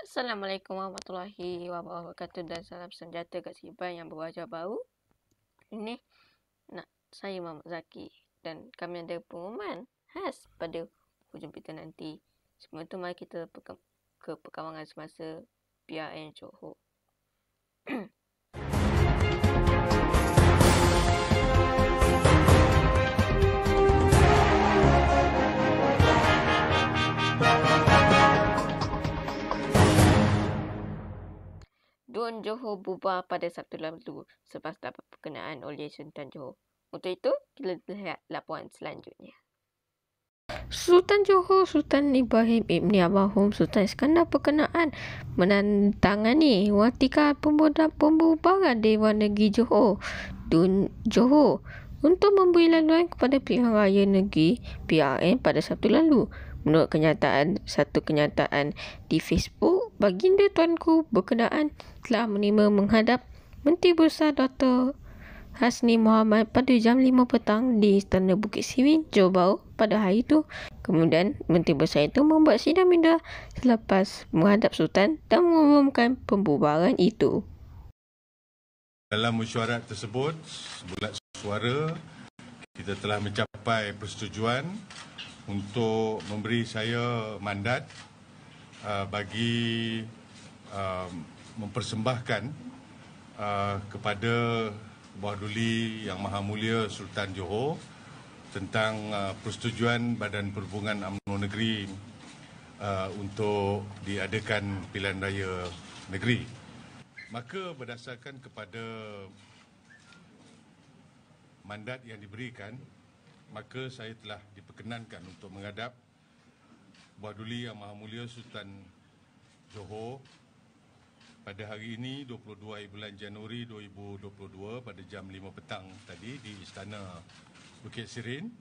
Assalamualaikum warahmatullahi wabarakatuh dan salam senjata kat Siban yang berwajah baru. Ini saya Muhammad Zaki dan kami ada pengumuman khas pada hujung kita nanti. Sebelum itu mari kita ke perkembangan semasa PRN Johor. DUN Johor bubar pada Sabtu lalu selepas dapat perkenaan oleh Sultan Johor. Untuk itu, kita lihat laporan selanjutnya. Sultan Johor Sultan Ibrahim Ibni Almarhum Sultan Iskandar berkenaan menandatangani Watika Pembubaran Dewan Negeri Johor DUN Johor untuk memberi laluan kepada pilihan raya negeri PRN pada Sabtu lalu. Menurut satu kenyataan di Facebook, Baginda Tuanku berkenaan telah menerima menghadap Menteri Besar Dr. Hasni Mohamad pada jam 5 petang di Istana Bukit Sirin, Johor Bahru pada hari itu. Kemudian, Menteri Besar itu membuat sidang minda selepas menghadap Sultan dan mengumumkan pembubaran itu. Dalam mesyuarat tersebut, bulat suara, kita telah mencapai persetujuan untuk memberi saya mandat bagi mempersembahkan kepada Bawah Duli Yang Maha Mulia Sultan Johor tentang persetujuan Badan Perhubungan UMNO Negeri untuk diadakan pilihan raya negeri. Maka berdasarkan kepada mandat yang diberikan, maka saya telah diperkenankan untuk menghadap Bawah Duli Yang Maha Mulia Sultan Johor pada hari ini 22 bulan Januari 2022 pada jam 5 petang tadi di Istana Bukit Sirin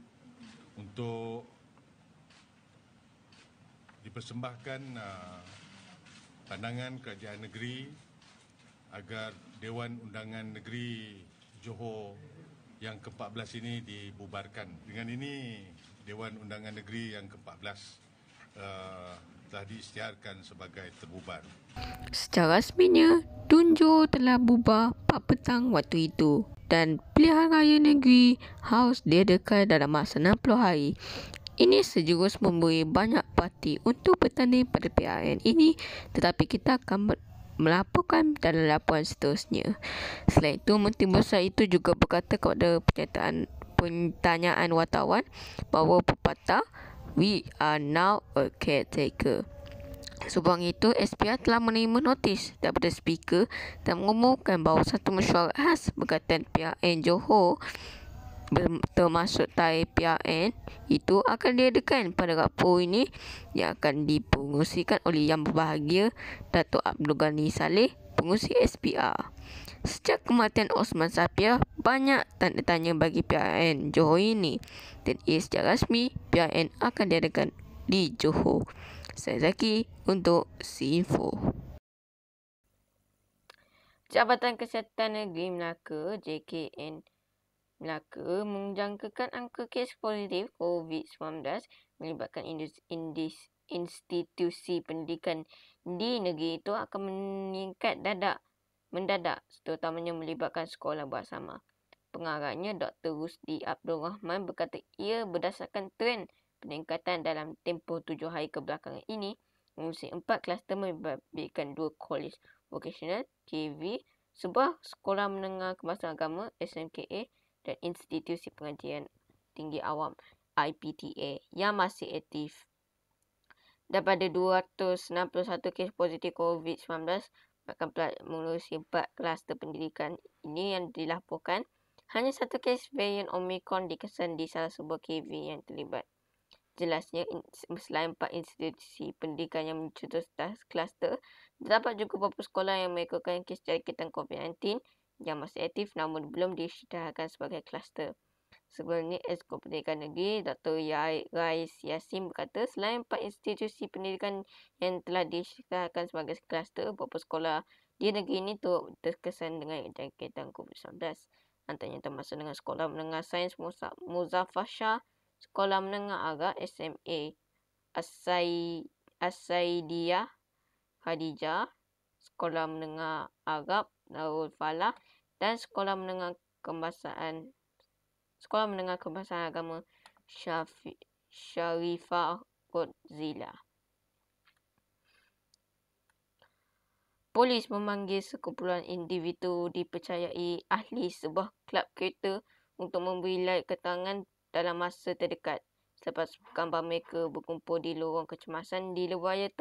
untuk dipersembahkan pandangan kerajaan negeri agar Dewan Undangan Negeri Johor yang ke-14 ini dibubarkan. Dengan ini Dewan Undangan Negeri yang ke-14 telah diisytiharkan sebagai terbubar. Secara rasminya, DUN Johor telah bubar 4 petang waktu itu dan pilihan raya negeri harus diadakan dalam masa 60 hari. Ini sejurus memberi banyak parti untuk bertanding pada PRN ini, tetapi kita akan melaporkan dalam laporan seterusnya. Selain itu, Menteri Besar itu juga berkata kepada pertanyaan wartawan bahawa pepatah "We are now a caretaker". Sebelum itu, SPR telah menerima notis daripada speaker dan mengumumkan bahawa satu mesyuarat khas berkaitan PRN Johor termasuk tarikh PRN itu akan diadakan pada Rabu ini yang akan dipengerusikan oleh Yang Berbahagia Datuk Abdul Ghani Saleh, pengerusi SPR. Sejak kematian Osman Safir, banyak tanda tanya bagi PRN Johor ini dan secara rasmi PRN akan diadakan di Johor. Saya Zaki untuk SINFO. Jabatan Kesihatan Negeri Melaka JKN Melaka menjangkakan angka kes positif COVID-19 melibatkan institusi pendidikan di negeri itu akan meningkat mendadak, terutamanya melibatkan sekolah bersama. Pengarahnya Dr. Rusdi Abdul Rahman berkata ia berdasarkan trend peningkatan dalam tempoh 7 hari kebelakangan ini, mengurusi 4 kluster membabitkan 2 kolej vokasional KV, sebuah sekolah menengah kebangsaan agama SMKA dan institusi pengajian tinggi awam IPTA yang masih aktif. Daripada 261 kes positif COVID-19, bahkan mengurusi 4 kluster pendidikan ini yang dilaporkan, hanya satu kes varian Omicron dikesan di salah sebuah KV yang terlibat. Jelasnya, selain 4 institusi pendidikan yang mencetus kluster, terdapat juga beberapa sekolah yang melakukan kes jangkitan COVID-19 yang masih aktif namun belum diisytiharkan sebagai kluster. Sebelum ini, Esko Pendidikan Negeri Dr. Rais Yassin berkata selain 4 institusi pendidikan yang telah disyariatkan sebagai kluster, beberapa sekolah di negeri ini turut terkesan dengan jangkitan COVID-19. Antaranya termasuk dengan Sekolah Menengah Sains Muzaffar Shah, Sekolah Menengah Agak SMA Asaidiyah Khadijah, Sekolah Menengah Agak Darul Falah dan Sekolah Menengah Kebangsaan Agama Sharifah Godzilla. Polis memanggil sekumpulan individu dipercayai ahli sebuah kelab kereta untuk memberi light keterangan dalam masa terdekat selepas gambar mereka berkumpul di lorong kecemasan di Lewaya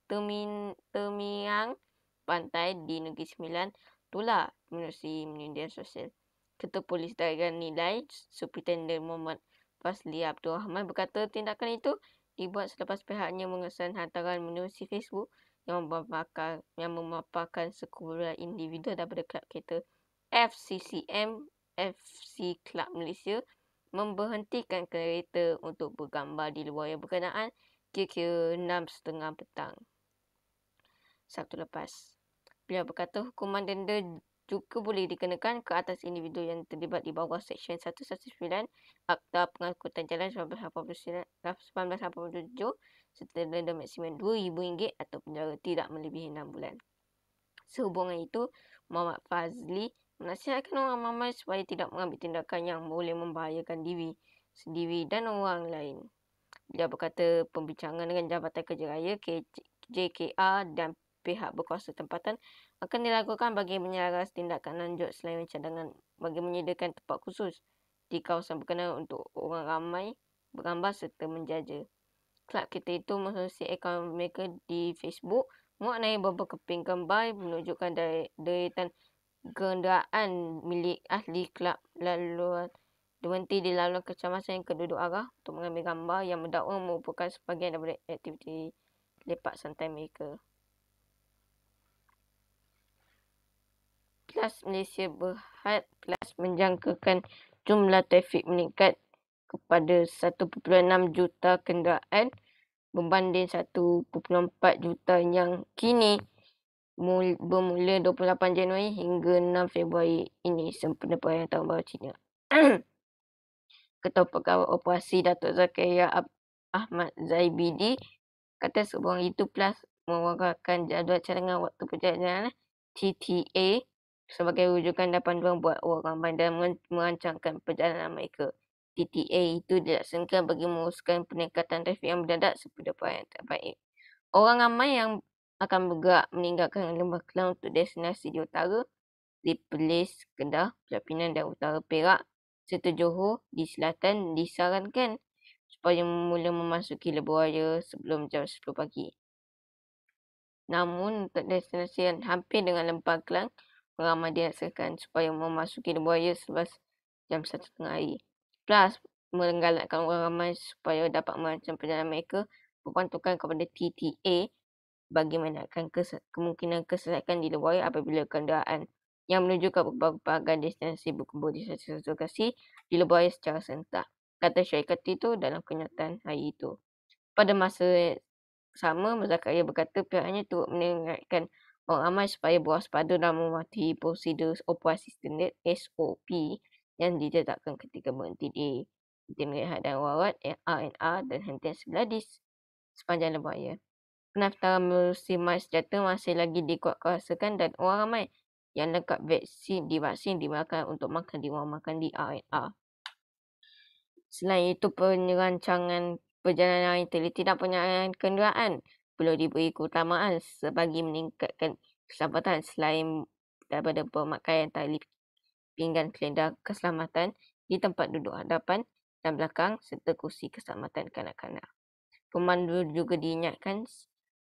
Terminang Pantai di Negeri Sembilan tular menerusi media sosial. Ketua Polis Daerah Nilai, Superintendent Muhammad Fazli Abdul Rahman berkata tindakan itu dibuat selepas pihaknya mengesan hantaran menerusi Facebook yang memaparkan sekumpulan individu daripada kelab kereta FCCM FC Club Malaysia memberhentikan kereta untuk bergambar di luar yang berkenaan kira-kira 6.30 petang Sabtu lepas. Beliau berkata hukuman denda juga boleh dikenakan ke atas individu yang terlibat di bawah Seksyen 119 Akta Pengangkutan Jalan 1987 serta denda maksimum RM2,000 atau penjara tidak melebihi 6 bulan. Sehubungan itu, Muhammad Fazli menasihatkan orang ramai supaya tidak mengambil tindakan yang boleh membahayakan diri sendiri dan orang lain. Dia berkata pembincangan dengan Jabatan Kerja Raya JKR dan pihak berkuasa tempatan akan dilakukan bagi menyelaras tindakan lanjut selain cadangan bagi menyediakan tempat khusus di kawasan berkenaan untuk orang ramai bergambar serta menjaja. Kelab kita itu mengerusi akaun mereka di Facebook mengenai beberapa keping gambar menunjukkan deretan kenderaan milik ahli kelab laluan berhenti di laluan kecemasan yang kedua-dua arah untuk mengambil gambar yang mendakwa merupakan sebahagian daripada aktiviti lepak santai mereka. Kelas Malaysia Berhad Kelas menjangkakan jumlah trafik meningkat kepada 1.6 juta kenderaan berbanding 1.4 juta yang kini bermula 28 Januari hingga 6 Februari ini sempena perayaan Tahun Baru Cina. Ketua Pegawai Operasi Datuk Zakaria Ahmad Zaibidi kata sehubungan itu Plus mewawarkan jadual cadangan waktu perjalanan TTA sebagai rujukan dan panduan buat orang ramai dan merancangkan perjalanan mereka. TTA itu dilaksanakan bagi menguruskan peningkatan trafik yang mendadak sepada perayaan terbaik. Orang ramai yang akan bergerak meninggalkan Lembah Kelang untuk destinasi di utara, di Perlis, Kedah, Pulau Pinang dan utara Perak serta Johor di selatan disarankan supaya mula memasuki Lebuh sebelum jam 10 pagi. Namun untuk destinasi yang hampir dengan Lembah Kelang, ramai dihasilkan supaya memasuki Lebuh selepas jam 1.30 hari. Plus, menggalakkan orang ramai supaya dapat merancang perjalanan mereka berpantulkan kepada TTA bagi mengelakkan kemungkinan kesesakan di Lebuh apabila kenderaan yang menuju ke berbagai destinasi berkumpul di satu lokasi di Lebuh secara serentak. Kata syarikat itu dalam kenyataan hari itu. Pada masa sama, Zakaria berkata pihaknya turut mengingatkan orang ramai supaya berwaspada dan mematuhi prosedur operasi standard SOP yang ditetapkan ketika berhenti di Hentian Rehat dan Warat RNR dan hentian sebelah di sepanjang Lebuh. Pendaftaran melalui MySejahtera masih lagi dikuatkuasakan dan orang ramai yang lengkap divaksin dimakan untuk makan di rumah makan di RNR. Selain itu, perancangan perjalanan teliti dan penyediaan kenderaan perlu diberi keutamaan sebagi meningkatkan keselamatan selain daripada pemakaian tali pinggan kelenda keselamatan di tempat duduk hadapan dan belakang serta kursi keselamatan kanak-kanak. Pemandu juga diingatkan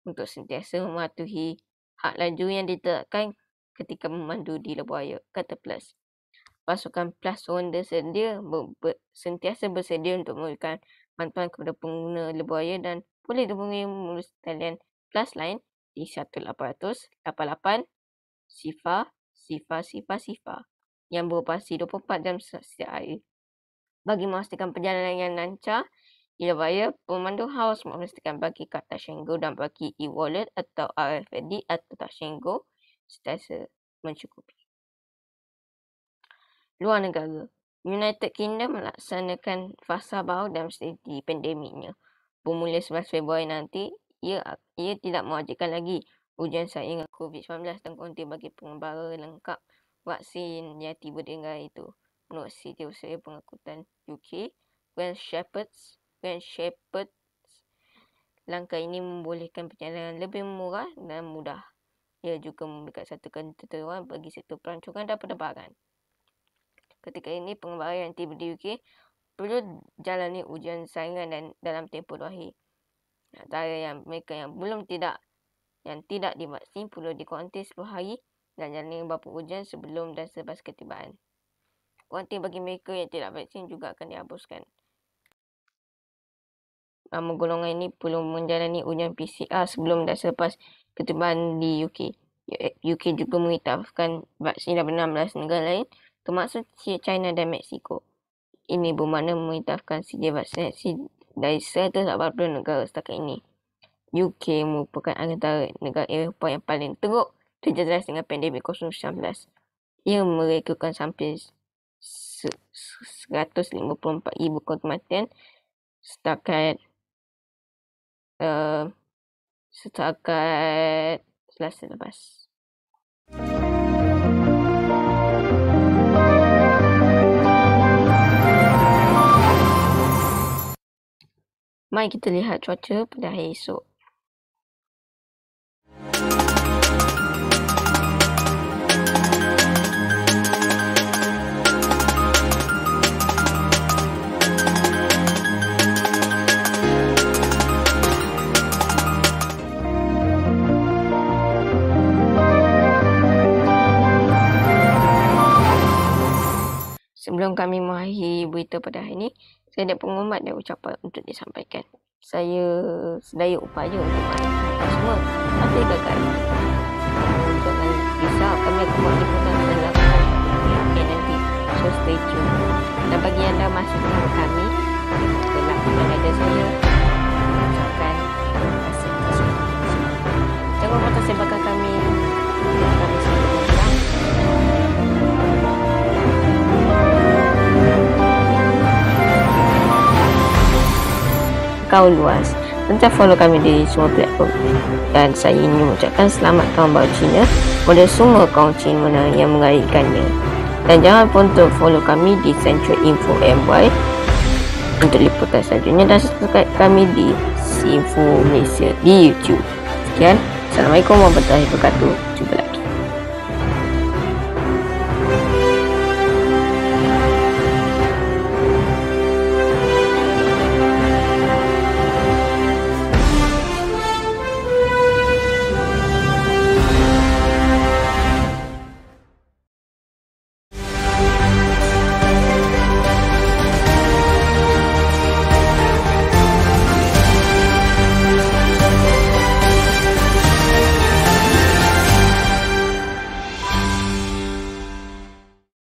untuk sentiasa mematuhi hak laju yang ditetapkan ketika memandu di Lebuh, kata Plus. Pasukan Plus Ronda sentiasa bersedia untuk memberikan bantuan kepada pengguna Lebuh dan boleh dihubungi melalui talian Plus lain di 1800 88 0 0 0 0 yang beroperasi 24 jam setiap hari. Bagi memastikan perjalanan yang lancar, Ilawaya, pemandu haus memastikan bagi kad Tashengo dan bagi e-wallet atau RFID atau Tashengo sentiasa mencukupi. Luar negara, United Kingdom melaksanakan fasa baru dalam strategi pandemiknya. Bermula 11 Februari nanti, ia tidak mewajibkan lagi ujian saingan COVID-19 dan konti bagi pengembara lengkap vaksin yang tiba di negara itu. Menurut Setiausaha Pengangkutan UK, Grand Shepherds, langkah ini membolehkan perjalanan lebih murah dan mudah. Ia juga memberikan satu ketentuan bagi sektor pelancongan dan penerbangan. Ketika ini, pengembara yang tiba di UK perlu jalani ujian saingan dan dalam tempoh 2 hari. Antara mereka yang tidak divaksin perlu dikuarantin 10 hari dan jalani beberapa ujian sebelum dan selepas ketibaan. Kuarantin bagi mereka yang tidak vaksin juga akan dihapuskan. Nama golongan ini perlu menjalani ujian PCR sebelum dan selepas ketibaan di UK. UK juga mengiktirafkan vaksin dari 16 negara lain, termasuk China dan Mexico. Ini bermakna mengiktirafkan sedia vaksinasi dari 180 negara setakat ini. UK merupakan antara negara Eropah yang paling teruk terjejas dengan pandemik COVID-19. Ia merekodkan sampai 154,000 kematian setakat Selasa lepas. Mari kita lihat cuaca pada hari esok. Sebelum kami mengakhiri berita pada hari ini, saya ada pengumuman dan ucapan untuk disampaikan. Saya sedaya upaya untuk mengakhiri semua masa gagal. Jangan risau, kami akan buat liputan dalam nanti. So stay tune. Dan bagi anda masih bersama kami, telah menada saya ucapkan terima kasih. Jangan lupa sebarkan kami. Kami selalu berjuang. Kau luas. Tentang follow kami di semua platform. Dan saya ingin mengucapkan selamat tahun baru Cina kepada semua kaum Cina yang merayakannya. Dan jangan pun untuk follow kami di Central Info MY untuk liputan selanjutnya dan subscribe kami di Info Malaysia di YouTube. Sekian. Assalamualaikum warahmatullahi wabarakatuh.